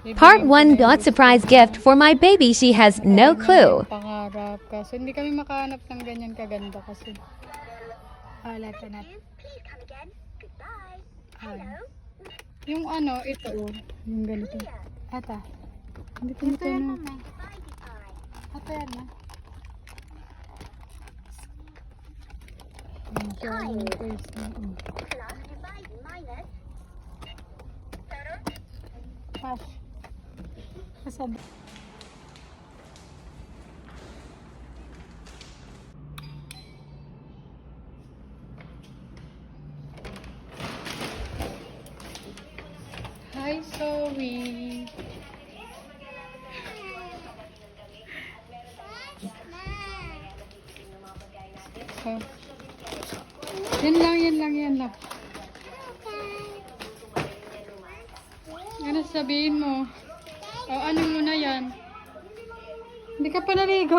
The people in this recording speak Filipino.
Part 1 got surprise gift for my baby. She has no clue. Pangarap ka. So, hindi kami makahanap ng ganyan kaganda kasi. Halata na. Yung ano, ito. Yung ganito. Ata. Hindi ko ito yan, mama. Ata yan, ma. Pass. Kasab. Hi, Zoe. So, yan lang. Ano sabihin mo? O, ano mo na yan? Hindi ka pa naligo.